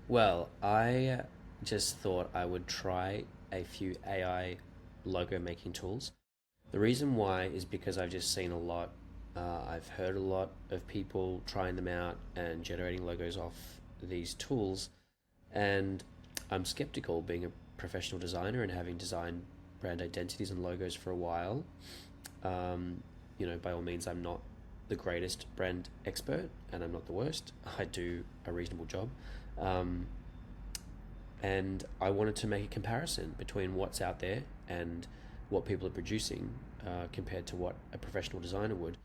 Well, I just thought I would try a few AI logo making tools. The reason why is because I've just seen a lot. I've heard a lot of people trying them out and generating logos off these tools, and I'm skeptical being a professional designer and having designed brand identities and logos for a while. By all means, I'm not the greatest brand expert and I'm not the worst. I do a reasonable job. Um, and I wanted to make a comparison between what's out there and what people are producing compared to what a professional designer would.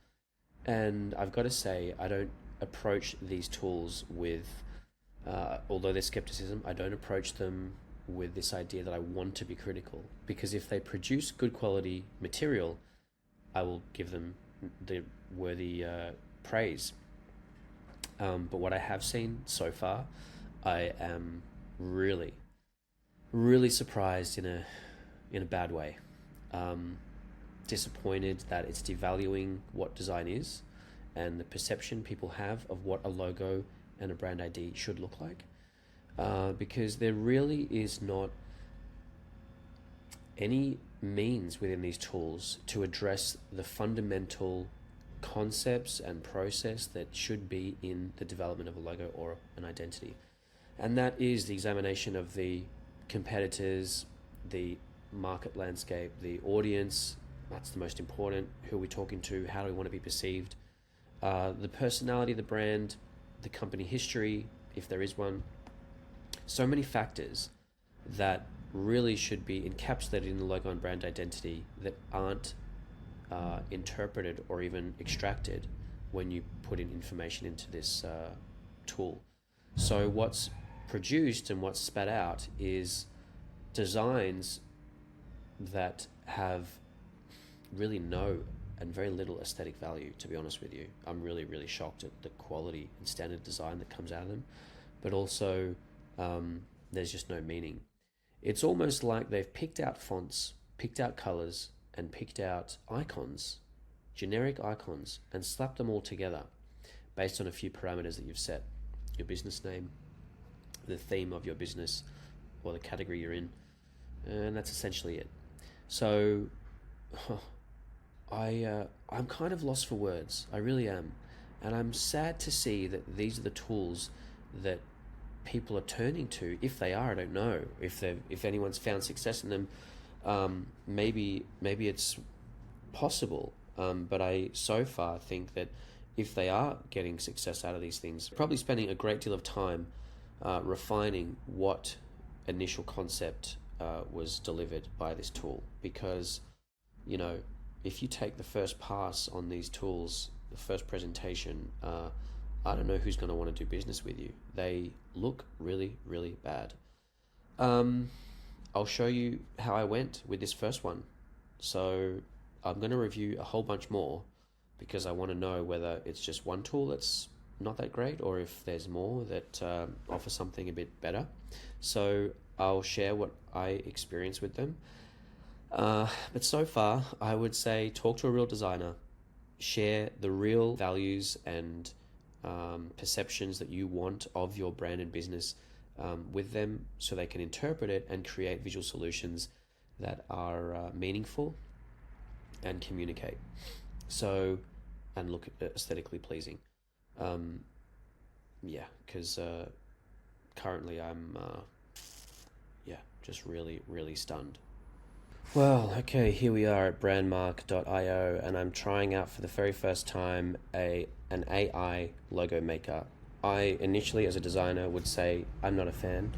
And I've got to say, I don't approach these tools with, although there's skepticism, I don't approach them with this idea that I want to be critical. Because if they produce good quality material, I will give them the worthy praise. But what I have seen so far, I am really, really surprised in a bad way. Um, Disappointed that it's devaluing what design is and the perception people have of what a logo and a brand ID should look like. Because there really is not any means within these tools to address the fundamental concepts and process that should be in the development of a logo or an identity. And that is the examination of the competitors, the market landscape, the audience. That's the most important. Who are we talking to? How do we want to be perceived? The personality of the brand, the company history, if there is one. So many factors that really should be encapsulated in the logo and brand identity that aren't interpreted or even extracted when you put in information into this tool. So what's produced and what's spat out is designs that have really no and very little aesthetic value, to be honest with you. I'm really, really shocked at the quality and standard design that comes out of them, but also there's just no meaning. It's almost like they've picked out fonts, picked out colors, and picked out icons, generic icons, and slapped them all together based on a few parameters that you've set. Your business name, the theme of your business, or the category you're in, and that's essentially it. So I'm kind of lost for words. I really am. And I'm sad to see that these are the tools that people are turning to. If they are, I don't know. If anyone's found success in them, maybe it's possible. But I so far think that if they are getting success out of these things, probably spending a great deal of time refining what initial concept was delivered by this tool. Because, if you take the first pass on these tools, the first presentation, I don't know who's going to want to do business with you. They look really, really bad. I'll show you how I went with this first one. So I'm going to review a whole bunch more because I want to know whether it's just one tool that's not that great or if there's more that offer something a bit better. So I'll share what I experienced with them. But so far, I would say talk to a real designer, share the real values and perceptions that you want of your brand and business with them so they can interpret it and create visual solutions that are meaningful and communicate. So, and look aesthetically pleasing. Because currently I'm, just really, really stunned. Well, okay, here we are at brandmark.io, and I'm trying out for the very first time an AI logo maker. I initially, as a designer, would say I'm not a fan.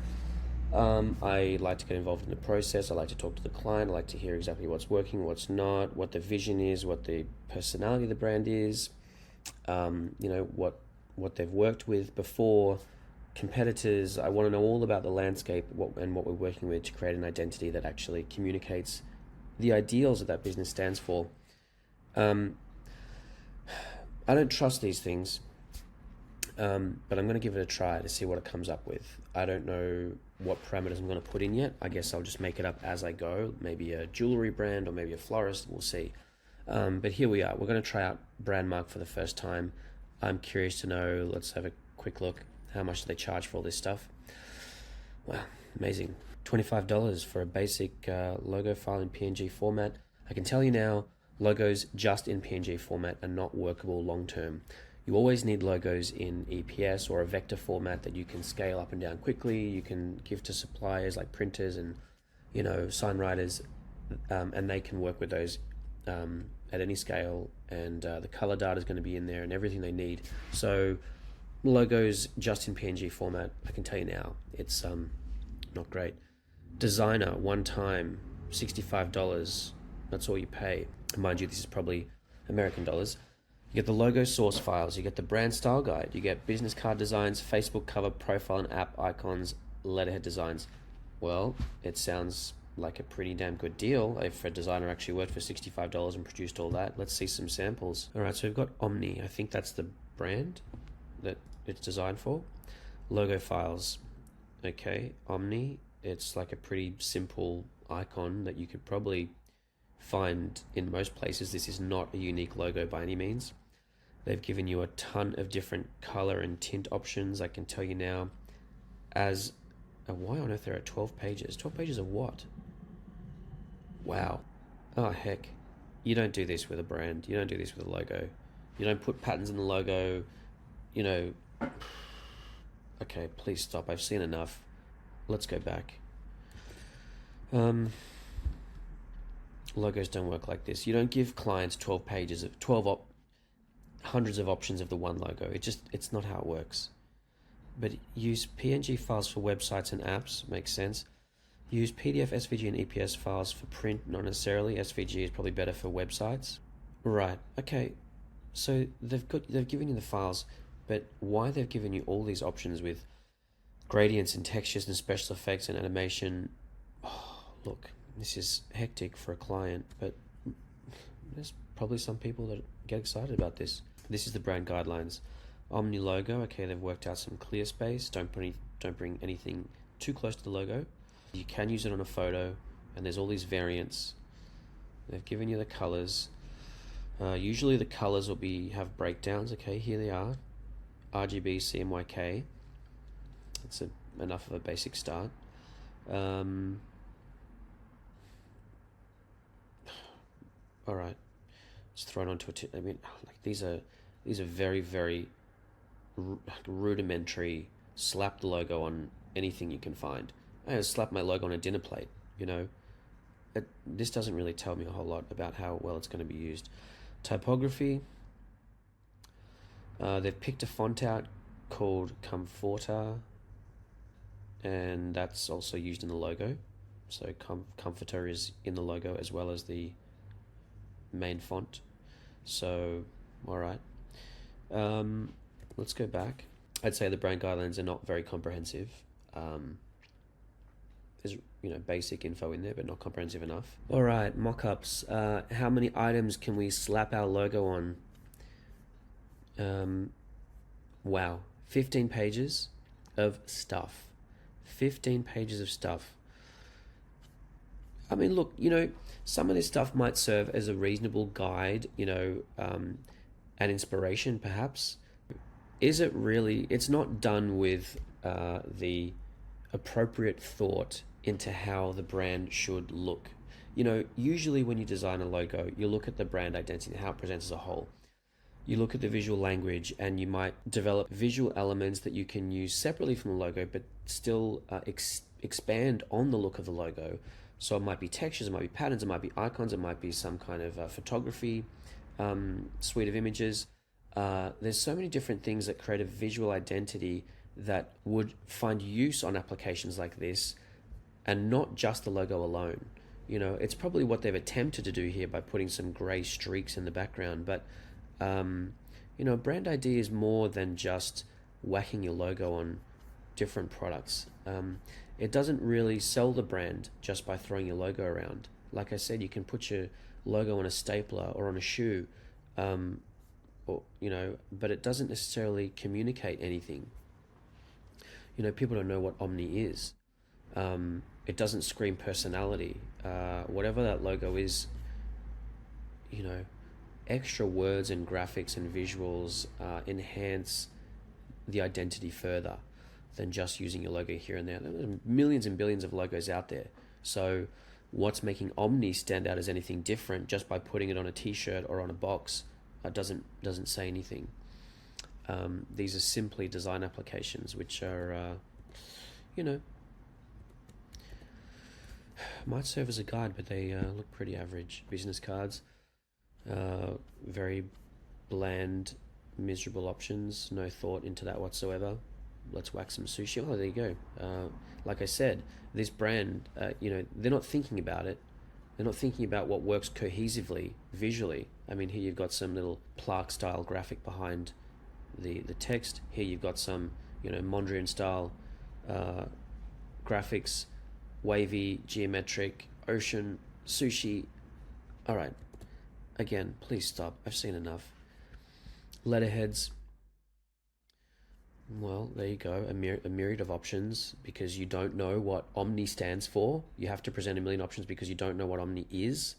I like to get involved in the process. I like to talk to the client. I like to hear exactly what's working, what's not, what the vision is, what the personality of the brand is, what they've worked with before, competitors. I want to know all about the landscape and what we're working with to create an identity that actually communicates the ideals that business stands for. I don't trust these things, but I'm going to give it a try to see what it comes up with. I don't know what parameters I'm going to put in yet. I guess I'll just make it up as I go. Maybe a jewelry brand or maybe a florist. We'll see. But here we are. We're going to try out Brandmark for the first time. I'm curious to know. Let's have a quick look. How much do they charge for all this stuff? Wow, amazing. $25 for a basic logo file in PNG format. I can tell you now, logos just in PNG format are not workable long term. You always need logos in EPS or a vector format that you can scale up and down quickly. You can give to suppliers like printers and sign writers, and they can work with those at any scale. And the color data is going to be in there and everything they need. So logos just in PNG format, I can tell you now, it's not great. Designer one time, $65. That's all you pay. Mind you, this is probably American dollars. You get the logo source files, you get the brand style guide, you get business card designs, Facebook cover, profile and app icons, letterhead designs. Well, it sounds like a pretty damn good deal if a designer actually worked for $65 and produced all that. Let's see some samples. All right, so we've got Omni. I think that's the brand that it's designed for. Logo files. Okay, Omni. It's like a pretty simple icon that you could probably find in most places. This is not a unique logo by any means. They've given you a ton of different color and tint options. I can tell you now, why on earth there are 12 pages? 12 pages of what? Wow. Oh, heck. You don't do this with a brand. You don't do this with a logo. You don't put patterns in the logo. Okay, please stop. I've seen enough. Let's go back. Logos don't work like this. You don't give clients 12 pages of hundreds of options of the one logo. It's not how it works. But use PNG files for websites and apps, makes sense. Use PDF, SVG, and EPS files for print, not necessarily. SVG is probably better for websites. Right, okay. So they've given you the files, but why they've given you all these options with gradients and textures and special effects and animation? Oh, look, this is hectic for a client, but there's probably some people that get excited about this. This is the brand guidelines. Omni logo, okay, they've worked out some clear space. Don't bring anything too close to the logo. You can use it on a photo, and there's all these variants. They've given you the colors. Usually the colors will have breakdowns. Okay, here they are. RGB, CMYK. That's enough of a basic start. All right, it's thrown onto these are very, very rudimentary. Slap the logo on anything you can find. I slap my logo on a dinner plate. This doesn't really tell me a whole lot about how well it's going to be used. Typography. They've picked a font out called Comforter, and that's also used in the logo. So Comforter is in the logo as well as the main font. So, all right. Let's go back. I'd say the brand guidelines are not very comprehensive. There's basic info in there, but not comprehensive enough. All right, mock-ups. How many items can we slap our logo on? Wow, 15 pages of stuff. 15 pages of stuff. I mean, look, some of this stuff might serve as a reasonable guide, an inspiration perhaps. Is it really? It's not done with the appropriate thought into how the brand should look. Usually when you design a logo, you look at the brand identity, how it presents as a whole. You look at the visual language, and you might develop visual elements that you can use separately from the logo, but still expand on the look of the logo. So it might be textures, it might be patterns, it might be icons, it might be some kind of photography suite of images. There's so many different things that create a visual identity that would find use on applications like this, and not just the logo alone. It's probably what they've attempted to do here by putting some gray streaks in the background, but brand ID is more than just whacking your logo on different products. It doesn't really sell the brand just by throwing your logo around. Like I said, you can put your logo on a stapler or on a shoe, but it doesn't necessarily communicate anything. People don't know what Omni is. It doesn't scream personality. Whatever that logo is, extra words and graphics and visuals enhance the identity further. than just using your logo here and there. There are millions and billions of logos out there. So what's making Omni stand out as anything different just by putting it on a t-shirt or on a box doesn't say anything. These are simply design applications which are, might serve as a guide, but they look pretty average. Business cards, very bland, miserable options, no thought into that whatsoever. Let's whack some sushi. Oh, there you go. Like I said, this brand, they're not thinking about it. They're not thinking about what works cohesively, visually. I mean, here you've got some little plaque style graphic behind the text. Here you've got some, Mondrian style graphics, wavy, geometric, ocean, sushi. All right. Again, please stop. I've seen enough. Letterheads. Well, there you go. A myriad of options because you don't know what Omni stands for. You have to present a million options because you don't know what Omni is.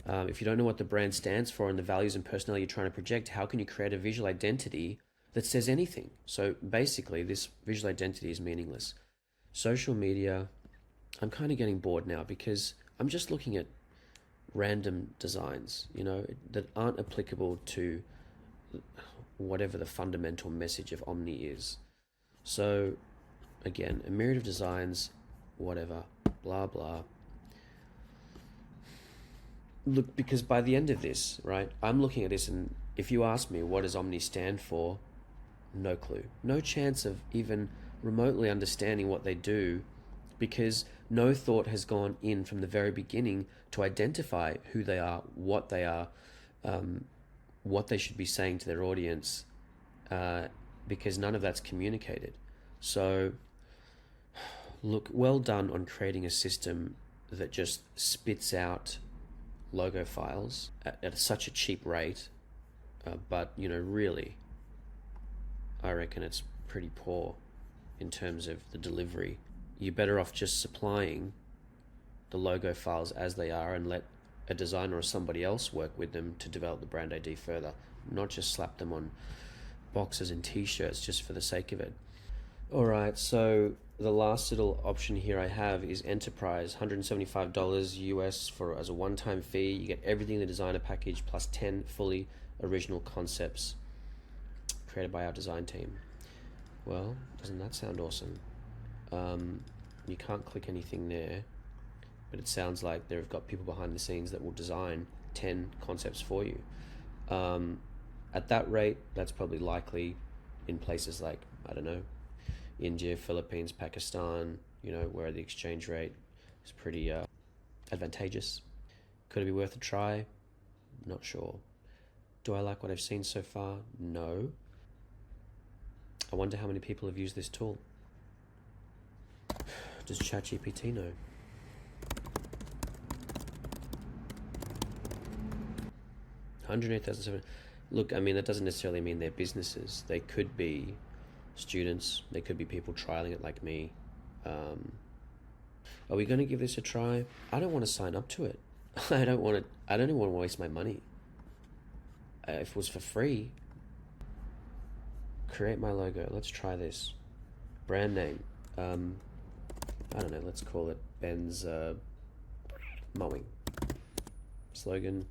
If you don't know what the brand stands for and the values and personality you're trying to project, how can you create a visual identity that says anything? So basically, this visual identity is meaningless. Social media, I'm kind of getting bored now because I'm just looking at random designs, that aren't applicable to whatever the fundamental message of Omni is. So again, a myriad of designs, whatever, blah, blah. Look, because by the end of this, right, I'm looking at this and if you ask me what does Omni stand for, no clue. No chance of even remotely understanding what they do because no thought has gone in from the very beginning to identify who they are, what they should be saying to their audience, because none of that's communicated. So, look, well done on creating a system that just spits out logo files at such a cheap rate, but, really, I reckon it's pretty poor in terms of the delivery. You're better off just supplying the logo files as they are and let a designer or somebody else work with them to develop the brand ID further, not just slap them on boxes and t-shirts just for the sake of it. All right, so the last little option here I have is Enterprise, $175 US as a one-time fee. You get everything in the designer package plus 10 fully original concepts created by our design team. Well, doesn't that sound awesome? You can't click anything there, but it sounds like they've got people behind the scenes that will design 10 concepts for you. At that rate, that's probably likely in places like, I don't know, India, Philippines, Pakistan, where the exchange rate is pretty advantageous. Could it be worth a try? Not sure. Do I like what I've seen so far? No. I wonder how many people have used this tool. Does ChatGPT know? $108,700. Look, I mean, that doesn't necessarily mean they're businesses. They could be students. They could be people trialing it like me. Are we going to give this a try? I don't want to sign up to it. I don't even want to waste my money. If it was for free, create my logo. Let's try this. Brand name. I don't know. Let's call it Ben's Mowing. Slogan.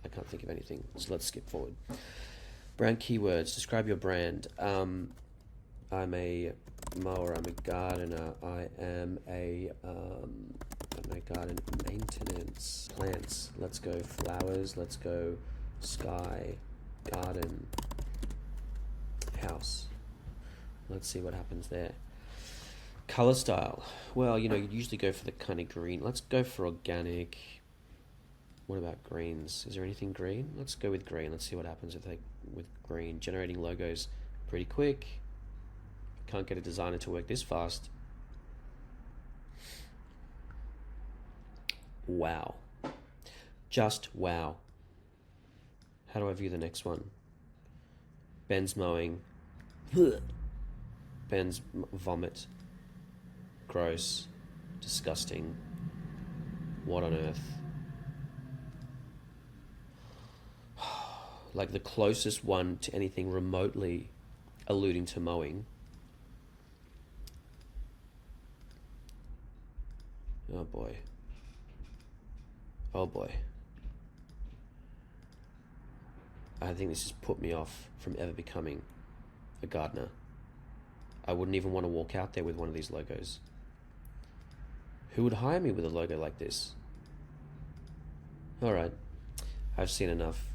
I can't think of anything, so let's skip forward. Brand keywords. Describe your brand. I'm a mower. I'm a gardener. I am a garden maintenance. Plants. Let's go flowers. Let's go sky. Garden. House. Let's see what happens there. Color style. Well, you usually go for the kind of green. Let's go for organic. What about greens? Is there anything green? Let's go with green. Let's see what happens with green. Generating logos pretty quick. Can't get a designer to work this fast. Wow. Just wow. How do I view the next one? Ben's mowing. Ben's vomit. Gross. Disgusting. What on earth? Like the closest one to anything remotely alluding to mowing. Oh boy. Oh boy. I think this has put me off from ever becoming a gardener. I wouldn't even want to walk out there with one of these logos. Who would hire me with a logo like this? Alright, I've seen enough.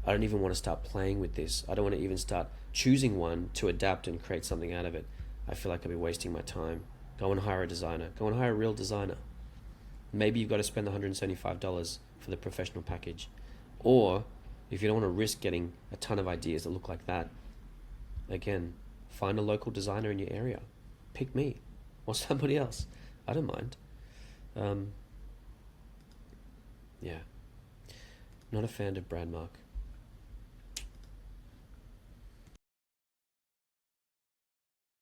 I don't even want to start playing with this. I don't want to even start choosing one to adapt and create something out of it. I feel like I'll be wasting my time. Go and hire a designer. Go and hire a real designer. Maybe you've got to spend the $175 for the professional package. Or, if you don't want to risk getting a ton of ideas that look like that, again, find a local designer in your area. Pick me or somebody else. I don't mind. Yeah. Not a fan of brand mark.